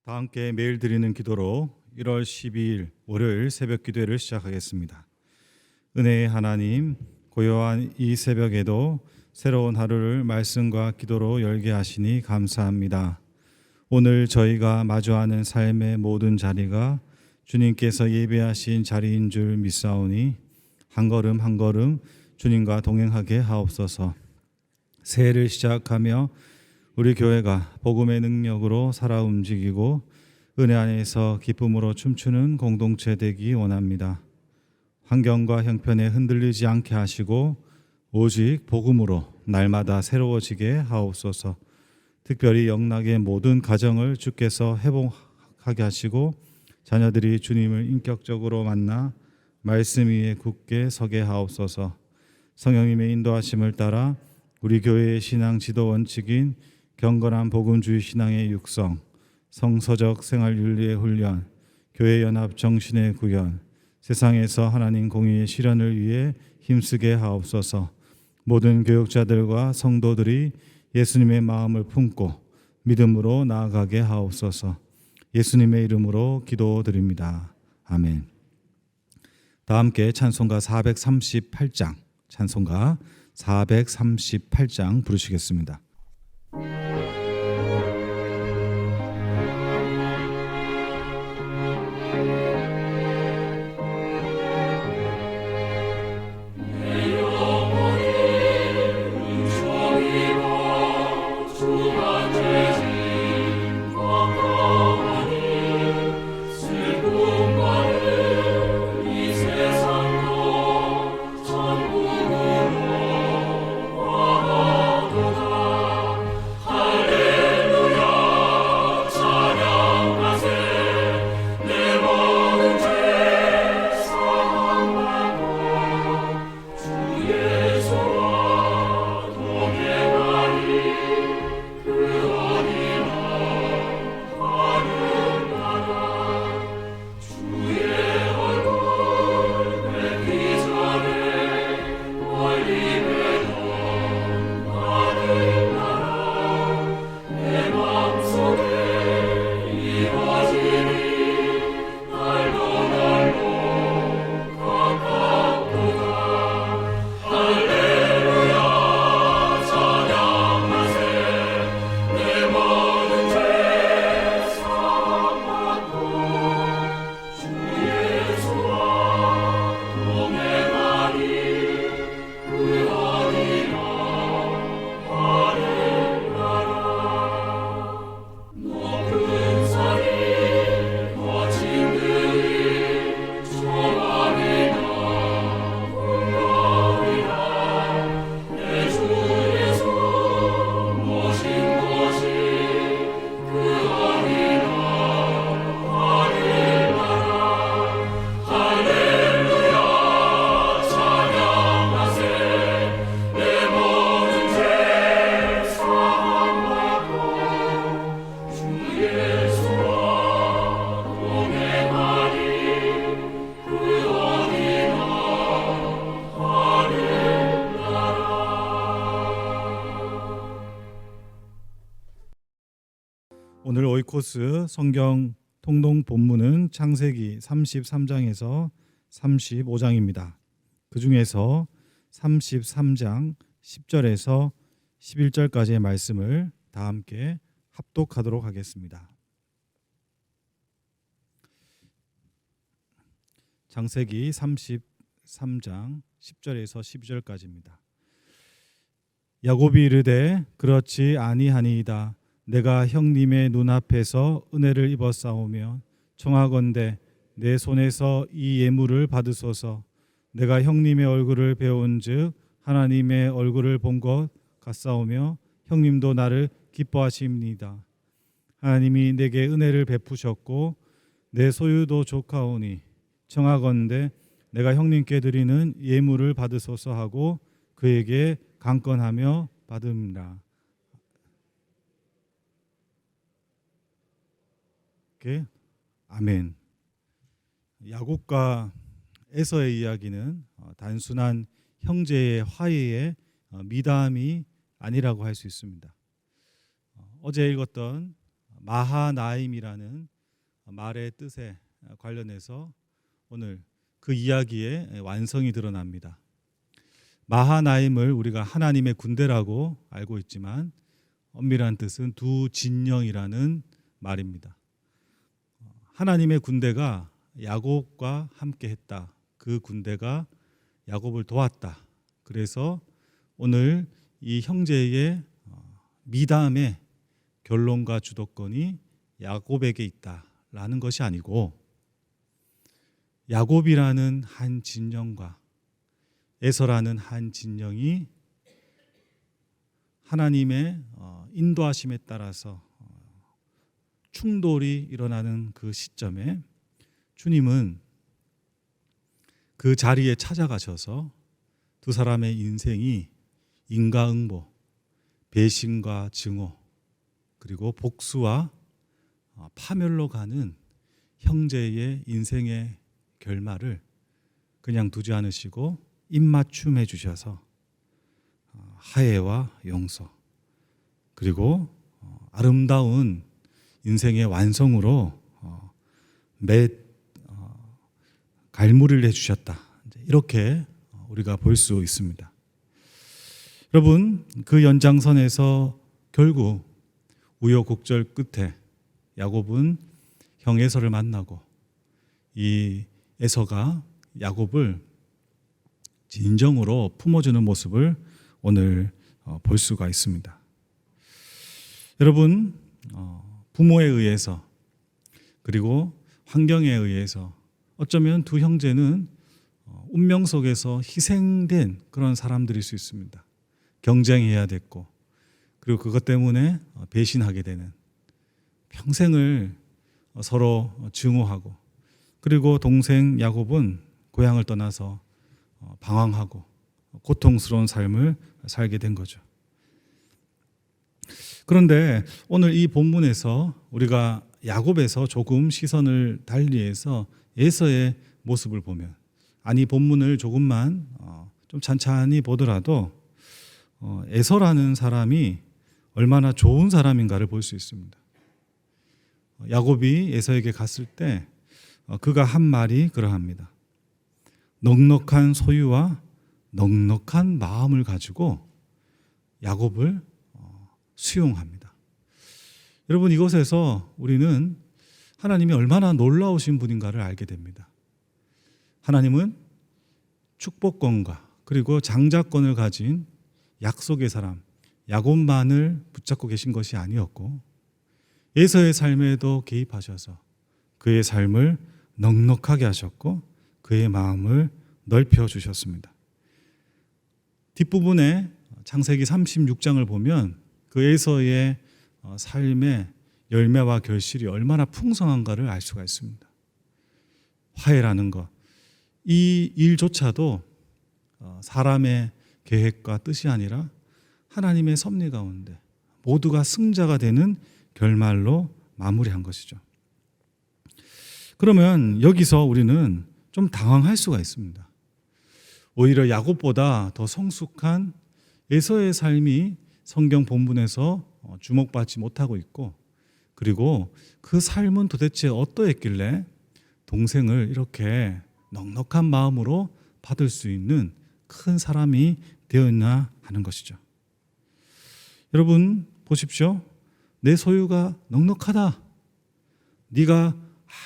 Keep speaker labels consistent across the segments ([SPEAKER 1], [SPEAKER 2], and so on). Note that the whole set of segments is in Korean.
[SPEAKER 1] 다 함께 매일 드리는 기도로 1월 12일 월요일 새벽 기도회를 시작하겠습니다. 은혜의 하나님, 고요한 이 새벽에도 새로운 하루를 말씀과 기도로 열게 하시니 감사합니다. 오늘 저희가 마주하는 삶의 모든 자리가 주님께서 예배하신 자리인 줄 믿사오니 한 걸음 한 걸음 주님과 동행하게 하옵소서. 새해를 시작하며 우리 교회가 복음의 능력으로 살아 움직이고 은혜 안에서 기쁨으로 춤추는 공동체 되기 원합니다. 환경과 형편에 흔들리지 않게 하시고 오직 복음으로 날마다 새로워지게 하옵소서. 특별히 영락의 모든 가정을 주께서 회복하게 하시고 자녀들이 주님을 인격적으로 만나 말씀 위에 굳게 서게 하옵소서. 성령님의 인도하심을 따라 우리 교회의 신앙 지도 원칙인 경건한 복음주의 신앙의 육성, 성서적 생활윤리의 훈련, 교회 연합 정신의 구현, 세상에서 하나님 공의의 실현을 위해 힘쓰게 하옵소서. 모든 교육자들과 성도들이 예수님의 마음을 품고 믿음으로 나아가게 하옵소서. 예수님의 이름으로 기도드립니다. 아멘. 다 함께 찬송가 438장, 찬송가 438장 부르시겠습니다. 오늘 오이코스 성경 통독 본문은 창세기 33장에서 35장입니다. 그 중에서 33장 10절에서 11절까지의 말씀을 다 함께 합독하도록 하겠습니다. 창세기 33장 10절에서 12절까지입니다. 야곱이 이르되 그렇지 아니하니이다. 내가 형님의 눈앞에서 은혜를 입었사오며 청하건대 내 손에서 이 예물을 받으소서. 내가 형님의 얼굴을 배운즉 하나님의 얼굴을 본 것 같사오며 형님도 나를 기뻐하십니다. 하나님이 내게 은혜를 베푸셨고 내 소유도 족하오니 청하건대 내가 형님께 드리는 예물을 받으소서 하고 그에게 강건하며 받음이라. 아멘. 야곱과 에서의 이야기는 단순한 형제의 화해의 미담이 아니라고 할 수 있습니다. 어제 읽었던 마하나임이라는 말의 뜻에 관련해서 오늘 그 이야기의 완성이 드러납니다. 마하나임을 우리가 하나님의 군대라고 알고 있지만 엄밀한 뜻은 두 진영이라는 말입니다. 하나님의 군대가 야곱과 함께 했다. 그 군대가 야곱을 도왔다. 그래서 오늘 이 형제의 미담의 결론과 주도권이 야곱에게 있다라는 것이 아니고 야곱이라는 한 진영과 에서라는 한 진영이 하나님의 인도하심에 따라서 충돌이 일어나는 그 시점에 주님은 그 자리에 찾아가셔서 두 사람의 인생이 인과응보, 배신과 증오, 그리고 복수와 파멸로 가는 형제의 인생의 결말을 그냥 두지 않으시고 입맞춤해 주셔서 화해와 용서, 그리고 아름다운 인생의 완성으로 갈무리를 해주셨다. 이렇게 우리가 볼 수 있습니다. 여러분, 그 연장선에서 결국 우여곡절 끝에 야곱은 형 에서를 만나고 이 에서가 야곱을 진정으로 품어주는 모습을 오늘 볼 수가 있습니다. 여러분, 부모에 의해서 그리고 환경에 의해서 어쩌면 두 형제는 운명 속에서 희생된 그런 사람들일 수 있습니다. 경쟁해야 됐고, 그리고 그것 때문에 배신하게 되는, 평생을 서로 증오하고, 그리고 동생 야곱은 고향을 떠나서 방황하고 고통스러운 삶을 살게 된 거죠. 그런데 오늘 이 본문에서 우리가 야곱에서 조금 시선을 달리해서 에서의 모습을 보면, 아니 본문을 조금만 좀 찬찬히 보더라도 에서라는 사람이 얼마나 좋은 사람인가를 볼 수 있습니다. 야곱이 에서에게 갔을 때 그가 한 말이 그러합니다. 넉넉한 소유와 넉넉한 마음을 가지고 야곱을 수용합니다. 여러분, 이것에서 우리는 하나님이 얼마나 놀라우신 분인가를 알게 됩니다. 하나님은 축복권과 그리고 장자권을 가진 약속의 사람 야곱만을 붙잡고 계신 것이 아니었고, 에서의 삶에도 개입하셔서 그의 삶을 넉넉하게 하셨고 그의 마음을 넓혀 주셨습니다. 뒷부분에 창세기 36장을 보면 그 에서의 삶의 열매와 결실이 얼마나 풍성한가를 알 수가 있습니다. 화해라는 것, 이 일조차도 사람의 계획과 뜻이 아니라 하나님의 섭리 가운데 모두가 승자가 되는 결말로 마무리한 것이죠. 그러면 여기서 우리는 좀 당황할 수가 있습니다. 오히려 야곱보다 더 성숙한 에서의 삶이 성경 본문에서 주목받지 못하고 있고, 그리고 그 삶은 도대체 어떠했길래 동생을 이렇게 넉넉한 마음으로 받을 수 있는 큰 사람이 되었나 하는 것이죠. 여러분 보십시오. 내 소유가 넉넉하다. 네가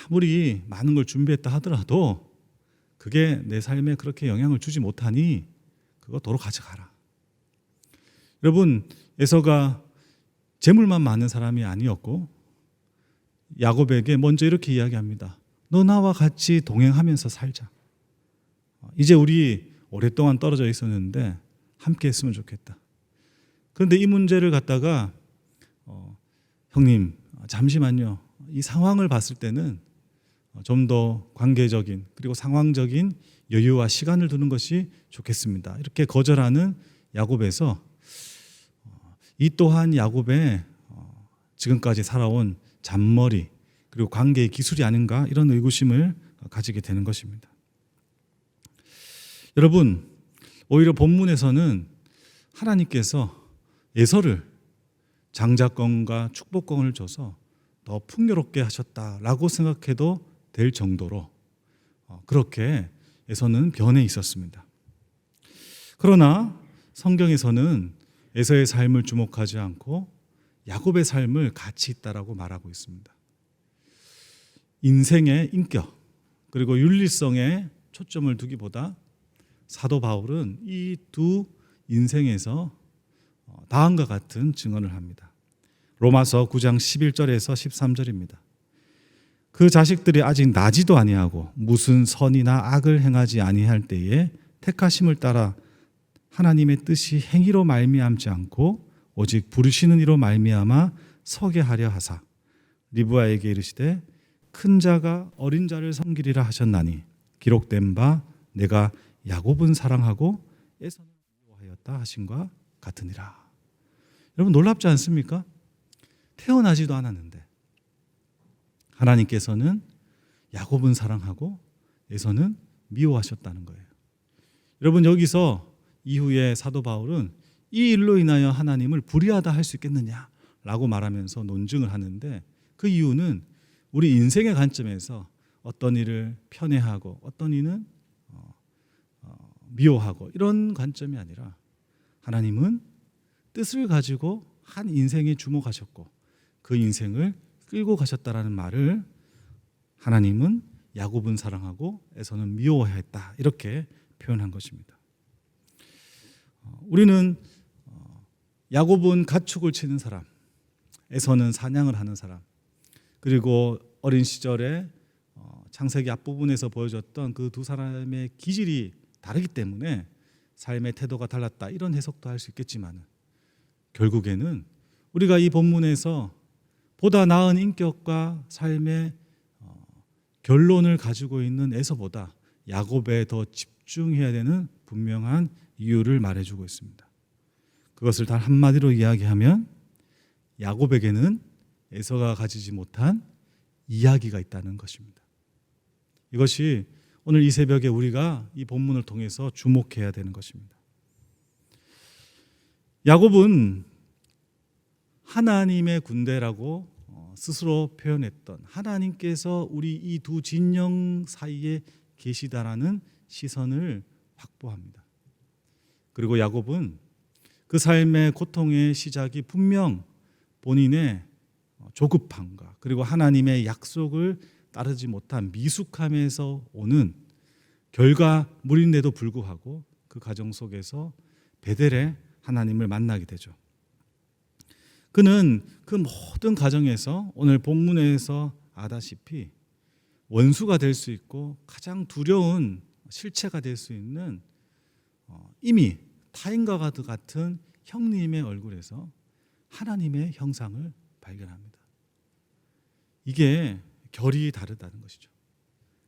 [SPEAKER 1] 아무리 많은 걸 준비했다 하더라도 그게 내 삶에 그렇게 영향을 주지 못하니 그거 도로 가져가라. 여러분, 에서가 재물만 많은 사람이 아니었고 야곱에게 먼저 이렇게 이야기합니다. 너 나와 같이 동행하면서 살자. 이제 우리 오랫동안 떨어져 있었는데 함께 했으면 좋겠다. 그런데 이 문제를 갖다가 형님 잠시만요. 이 상황을 봤을 때는 좀 더 관계적인 그리고 상황적인 여유와 시간을 두는 것이 좋겠습니다. 이렇게 거절하는 야곱에서 이 또한 야곱의 지금까지 살아온 잔머리 그리고 관계의 기술이 아닌가 이런 의구심을 가지게 되는 것입니다. 여러분, 오히려 본문에서는 하나님께서 에서를 장자권과 축복권을 줘서 더 풍요롭게 하셨다라고 생각해도 될 정도로 그렇게 에서는 변해 있었습니다. 그러나 성경에서는 에서의 삶을 주목하지 않고 야곱의 삶을 같이 있다라고 말하고 있습니다. 인생의 인격 그리고 윤리성에 초점을 두기보다 사도 바울은 이 두 인생에서 다음과 같은 증언을 합니다. 로마서 9장 11절에서 13절입니다. 그 자식들이 아직 나지도 아니하고 무슨 선이나 악을 행하지 아니할 때에 택하심을 따라 하나님의 뜻이 행위로 말미암지 않고 오직 부르시는 이로 말미암아 서게 하려 하사 리브아에게 이르시되 큰 자가 어린 자를 섬기리라 하셨나니 기록된 바 내가 야곱은 사랑하고 에서는 미워하였다 하신과 같으니라. 여러분 놀랍지 않습니까? 태어나지도 않았는데 하나님께서는 야곱은 사랑하고 에서는 미워하셨다는 거예요. 여러분 여기서 이후에 사도 바울은 이 일로 인하여 하나님을 불의하다 할 수 있겠느냐라고 말하면서 논증을 하는데 그 이유는 우리 인생의 관점에서 어떤 일을 편애하고 어떤 일은 미워하고 이런 관점이 아니라 하나님은 뜻을 가지고 한 인생에 주목하셨고 그 인생을 끌고 가셨다라는 말을 하나님은 야곱은 사랑하고 에서는 미워했다 이렇게 표현한 것입니다. 우리는 야곱은 가축을 치는 사람, 에서는 사냥을 하는 사람, 그리고 어린 시절에 창세기 앞부분에서 보여줬던 그 두 사람의 기질이 다르기 때문에 삶의 태도가 달랐다 이런 해석도 할 수 있겠지만 결국에는 우리가 이 본문에서 보다 나은 인격과 삶의 결론을 가지고 있는 에서보다 야곱에 더 집중해야 되는 분명한 이유를 말해주고 있습니다. 그것을 단 한마디로 이야기하면 야곱에게는 에서가 가지지 못한 이야기가 있다는 것입니다. 이것이 오늘 이 새벽에 우리가 이 본문을 통해서 주목해야 되는 것입니다. 야곱은 하나님의 군대라고 스스로 표현했던 하나님께서 우리 이 두 진영 사이에 계시다라는 시선을 확보합니다. 그리고 야곱은 그 삶의 고통의 시작이 분명 본인의 조급함과 그리고 하나님의 약속을 따르지 못한 미숙함에서 오는 결과물인데도 불구하고 그 과정 속에서 베델에 하나님을 만나게 되죠. 그는 그 모든 과정에서 오늘 본문에서 아다시피 원수가 될 수 있고 가장 두려운 실체가 될 수 있는 이미 타인과 같은 형님의 얼굴에서 하나님의 형상을 발견합니다. 이게 결이 다르다는 것이죠.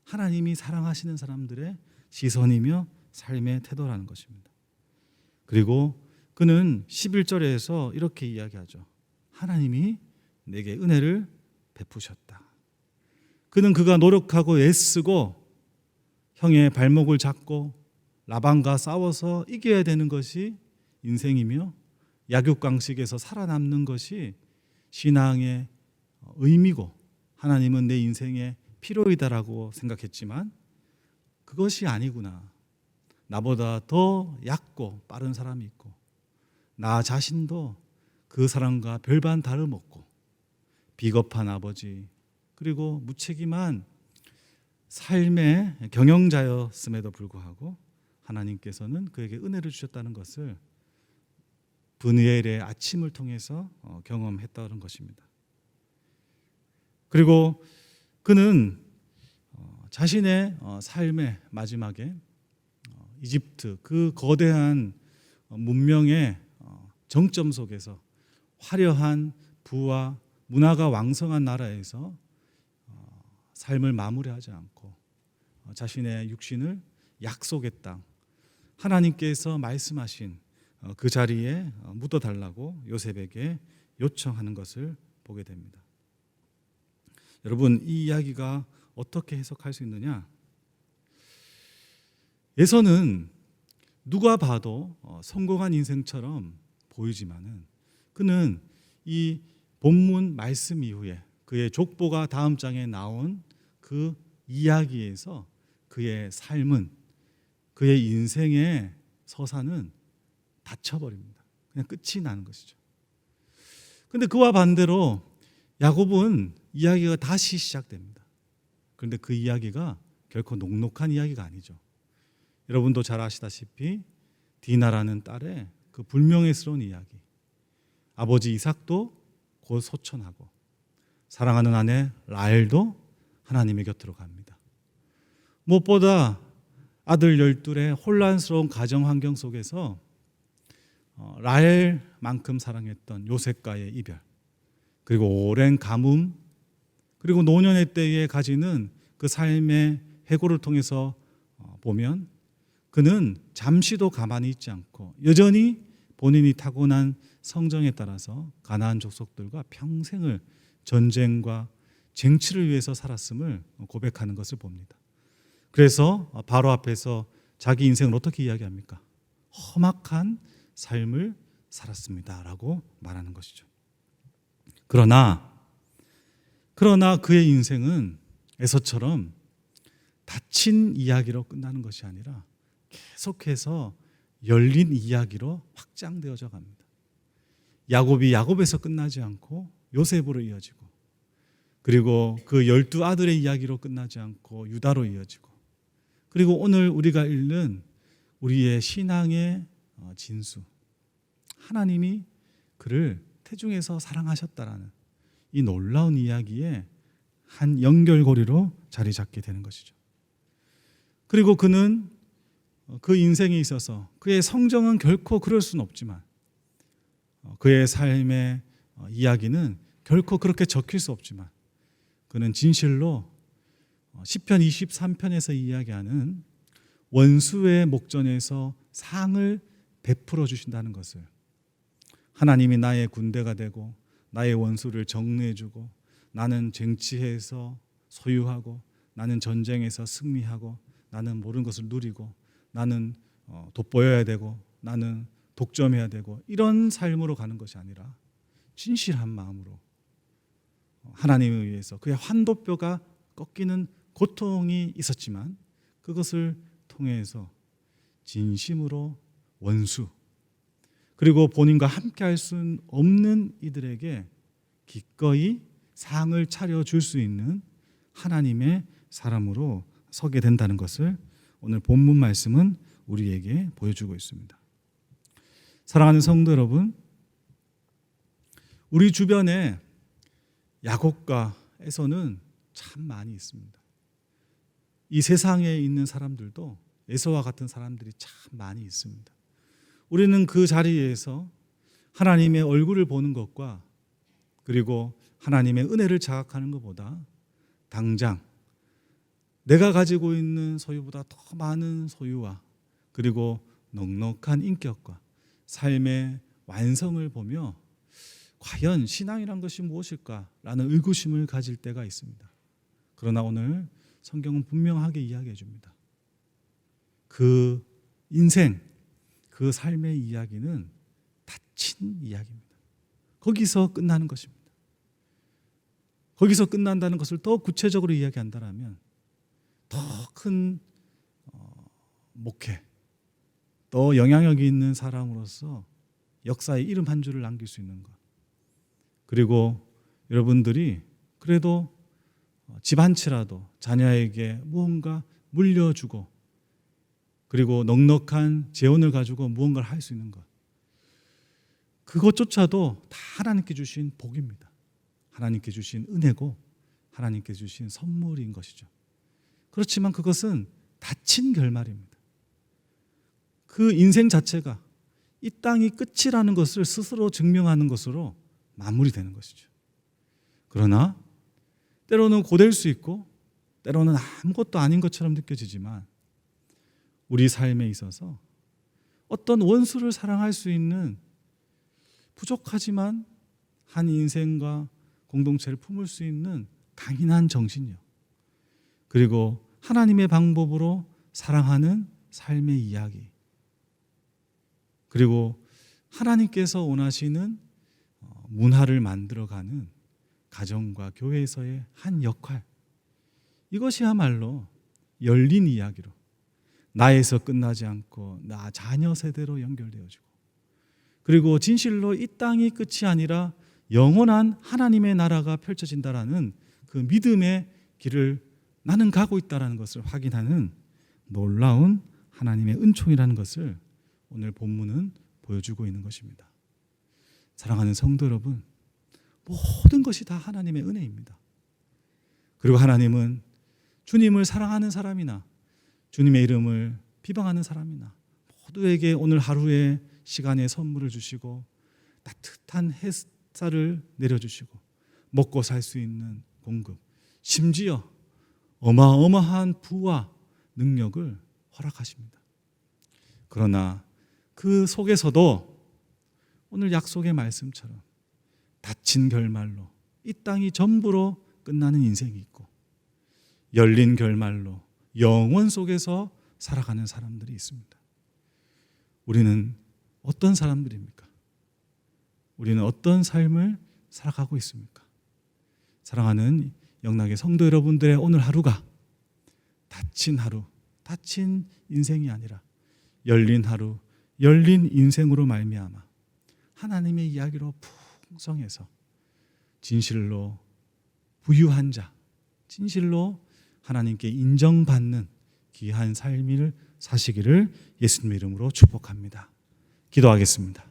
[SPEAKER 1] 하나님이 사랑하시는 사람들의 시선이며 삶의 태도라는 것입니다. 그리고 그는 11절에서 이렇게 이야기하죠. 하나님이 내게 은혜를 베푸셨다. 그는 그가 노력하고 애쓰고 형의 발목을 잡고 라반과 싸워서 이겨야 되는 것이 인생이며 약육강식에서 살아남는 것이 신앙의 의미고 하나님은 내 인생의 필요이다라고 생각했지만 그것이 아니구나. 나보다 더 얕고 빠른 사람이 있고 나 자신도 그 사람과 별반 다름없고 비겁한 아버지 그리고 무책임한 삶의 경영자였음에도 불구하고 하나님께서는 그에게 은혜를 주셨다는 것을 브니엘의 아침을 통해서 경험했다는 것입니다. 그리고 그는 자신의 삶의 마지막에 이집트 그 거대한 문명의 정점 속에서 화려한 부와 문화가 왕성한 나라에서 삶을 마무리하지 않고 자신의 육신을 약속의 땅 하나님께서 말씀하신 그 자리에 묻어달라고 요셉에게 요청하는 것을 보게 됩니다. 여러분 이 이야기가 어떻게 해석할 수 있느냐? 에서는 누가 봐도 성공한 인생처럼 보이지만은 그는 이 본문 말씀 이후에 그의 족보가 다음 장에 나온 그 이야기에서 그의 삶은, 그의 인생의 서사는 닫혀버립니다. 그냥 끝이 나는 것이죠. 그런데 그와 반대로 야곱은 이야기가 다시 시작됩니다. 그런데 그 이야기가 결코 녹록한 이야기가 아니죠. 여러분도 잘 아시다시피 디나라는 딸의 그 불명예스러운 이야기, 아버지 이삭도 곧 소천하고 사랑하는 아내 라헬도 하나님의 곁으로 갑니다. 무엇보다 아들 12의 혼란스러운 가정 환경 속에서 라헬만큼 사랑했던 요셉과의 이별, 그리고 오랜 가뭄, 그리고 노년의 때에 가지는 그 삶의 해고를 통해서 보면 그는 잠시도 가만히 있지 않고 여전히 본인이 타고난 성정에 따라서 가나안 족속들과 평생을 전쟁과 쟁취를 위해서 살았음을 고백하는 것을 봅니다. 그래서 바로 앞에서 자기 인생을 어떻게 이야기합니까? 험악한 삶을 살았습니다 라고 말하는 것이죠. 그러나 그의 인생은 에서처럼 닫힌 이야기로 끝나는 것이 아니라 계속해서 열린 이야기로 확장되어져 갑니다. 야곱이 야곱에서 끝나지 않고 요셉으로 이어지고, 그리고 그 12아들의 이야기로 끝나지 않고 유다로 이어지고, 그리고 오늘 우리가 읽는 우리의 신앙의 진수, 하나님이 그를 태중에서 사랑하셨다라는 이 놀라운 이야기에 한 연결고리로 자리 잡게 되는 것이죠. 그리고 그는 그 인생에 있어서 그의 성정은 결코 그럴 수는 없지만 그의 삶의 이야기는 결코 그렇게 적힐 수 없지만 그는 진실로 시편 23편에서 이야기하는 원수의 목전에서 상을 베풀어 주신다는 것을, 하나님이 나의 군대가 되고 나의 원수를 정리해주고 나는 쟁취해서 소유하고 나는 전쟁에서 승리하고 나는 모든 것을 누리고 나는 돋보여야 되고 나는 독점해야 되고 이런 삶으로 가는 것이 아니라 진실한 마음으로 하나님에 의해서 그의 환도뼈가 꺾이는 고통이 있었지만 그것을 통해서 진심으로 원수, 그리고 본인과 함께 할 수 없는 이들에게 기꺼이 상을 차려줄 수 있는 하나님의 사람으로 서게 된다는 것을 오늘 본문 말씀은 우리에게 보여주고 있습니다. 사랑하는 성도 여러분, 우리 주변에 야곱과 에서는 참 많이 있습니다. 이 세상에 있는 사람들도 에서와 같은 사람들이 참 많이 있습니다. 우리는 그 자리에서 하나님의 얼굴을 보는 것과 그리고 하나님의 은혜를 자각하는 것보다 당장 내가 가지고 있는 소유보다 더 많은 소유와 그리고 넉넉한 인격과 삶의 완성을 보며 과연 신앙이란 것이 무엇일까라는 의구심을 가질 때가 있습니다. 그러나 오늘 성경은 분명하게 이야기해 줍니다. 그 인생, 그 삶의 이야기는 닫힌 이야기입니다. 거기서 끝나는 것입니다. 거기서 끝난다는 것을 더 구체적으로 이야기한다면 더 큰 목회, 더 영향력이 있는 사람으로서 역사의 이름 한 줄을 남길 수 있는 것, 그리고 여러분들이 그래도 집 한 채라도 자녀에게 무언가 물려주고 그리고 넉넉한 재원을 가지고 무언가를 할 수 있는 것, 그것조차도 다 하나님께 주신 복입니다. 하나님께 주신 은혜고 하나님께 주신 선물인 것이죠. 그렇지만 그것은 닫힌 결말입니다. 그 인생 자체가 이 땅이 끝이라는 것을 스스로 증명하는 것으로 마무리되는 것이죠. 그러나 때로는 고될 수 있고 때로는 아무것도 아닌 것처럼 느껴지지만 우리 삶에 있어서 어떤 원수를 사랑할 수 있는 부족하지만 한 인생과 공동체를 품을 수 있는 강인한 정신이요, 그리고 하나님의 방법으로 사랑하는 삶의 이야기, 그리고 하나님께서 원하시는 문화를 만들어가는 가정과 교회에서의 한 역할, 이것이야말로 열린 이야기로 나에서 끝나지 않고 나 자녀 세대로 연결되어지고, 그리고 진실로 이 땅이 끝이 아니라 영원한 하나님의 나라가 펼쳐진다라는 그 믿음의 길을 나는 가고 있다는 것을 확인하는 놀라운 하나님의 은총이라는 것을 오늘 본문은 보여주고 있는 것입니다. 사랑하는 성도 여러분, 모든 것이 다 하나님의 은혜입니다. 그리고 하나님은 주님을 사랑하는 사람이나 주님의 이름을 비방하는 사람이나 모두에게 오늘 하루의 시간에 선물을 주시고 따뜻한 햇살을 내려주시고 먹고 살 수 있는 공급, 심지어 어마어마한 부와 능력을 허락하십니다. 그러나 그 속에서도 오늘 약속의 말씀처럼 닫힌 결말로 이 땅이 전부로 끝나는 인생이 있고, 열린 결말로 영원 속에서 살아가는 사람들이 있습니다. 우리는 어떤 사람들입니까? 우리는 어떤 삶을 살아가고 있습니까? 사랑하는 영락의 성도 여러분들의 오늘 하루가 닫힌 하루, 닫힌 인생이 아니라 열린 하루, 열린 인생으로 말미암아 하나님의 이야기로 풍성해서 진실로 부유한 자, 진실로 하나님께 인정받는 귀한 삶을 사시기를 예수님의 이름으로 축복합니다. 기도하겠습니다.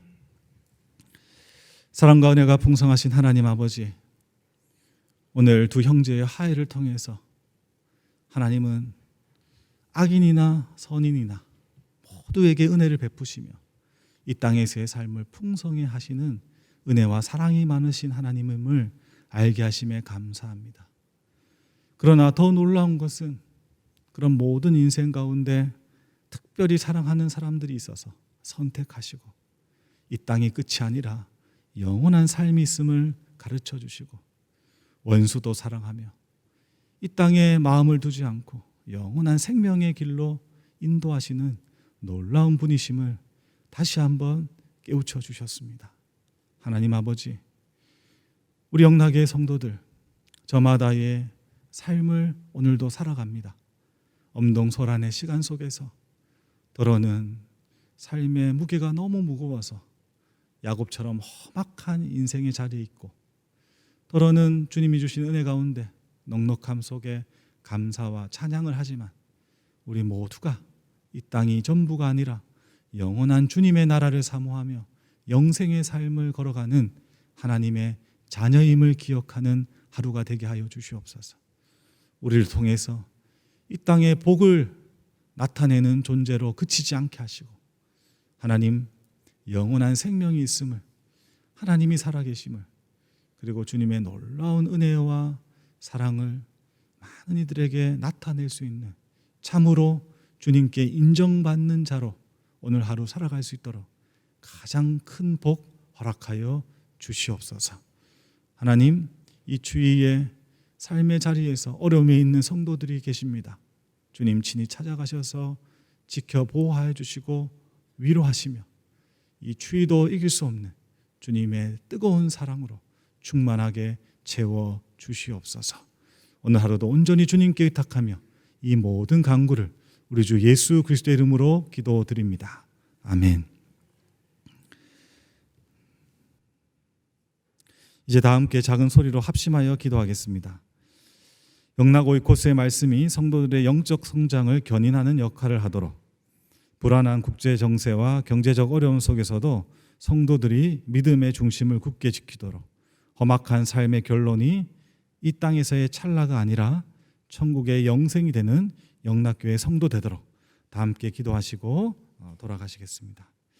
[SPEAKER 1] 사랑과 은혜가 풍성하신 하나님 아버지, 오늘 두 형제의 화해를 통해서 하나님은 악인이나 선인이나 모두에게 은혜를 베푸시며 이 땅에서의 삶을 풍성히 하시는 은혜와 사랑이 많으신 하나님임을 알게 하심에 감사합니다. 그러나 더 놀라운 것은 그런 모든 인생 가운데 특별히 사랑하는 사람들이 있어서 선택하시고 이 땅이 끝이 아니라 영원한 삶이 있음을 가르쳐 주시고, 원수도 사랑하며 이 땅에 마음을 두지 않고 영원한 생명의 길로 인도하시는 놀라운 분이심을 다시 한번 깨우쳐 주셨습니다. 하나님 아버지, 우리 영락의 성도들 저마다의 삶을 오늘도 살아갑니다. 엄동소란의 시간 속에서 더러는 삶의 무게가 너무 무거워서 야곱처럼 험악한 인생의 자리에 있고, 더러는 주님이 주신 은혜 가운데 넉넉함 속에 감사와 찬양을 하지만 우리 모두가 이 땅이 전부가 아니라 영원한 주님의 나라를 사모하며 영생의 삶을 걸어가는 하나님의 자녀임을 기억하는 하루가 되게 하여 주시옵소서. 우리를 통해서 이 땅의 복을 나타내는 존재로 그치지 않게 하시고, 하나님 영원한 생명이 있음을, 하나님이 살아계심을, 그리고 주님의 놀라운 은혜와 사랑을 많은 이들에게 나타낼 수 있는 참으로 주님께 인정받는 자로 오늘 하루 살아갈 수 있도록 가장 큰 복 허락하여 주시옵소서. 하나님, 이 주위에 삶의 자리에서 어려움에 있는 성도들이 계십니다. 주님 친히 찾아가셔서 지켜 보호하여 주시고 위로하시며 이 추위도 이길 수 없는 주님의 뜨거운 사랑으로 충만하게 채워 주시옵소서. 오늘 하루도 온전히 주님께 의탁하며 이 모든 간구를 우리 주 예수 그리스도의 이름으로 기도드립니다. 아멘. 이제 다 함께 작은 소리로 합심하여 기도하겠습니다. 영락 오이코스의 말씀이 성도들의 영적 성장을 견인하는 역할을 하도록, 불안한 국제 정세와 경제적 어려움 속에서도 성도들이 믿음의 중심을 굳게 지키도록, 험악한 삶의 결론이 이 땅에서의 찰나가 아니라 천국의 영생이 되는 영락교회 성도 되도록 다 함께 기도하시고 돌아가시겠습니다.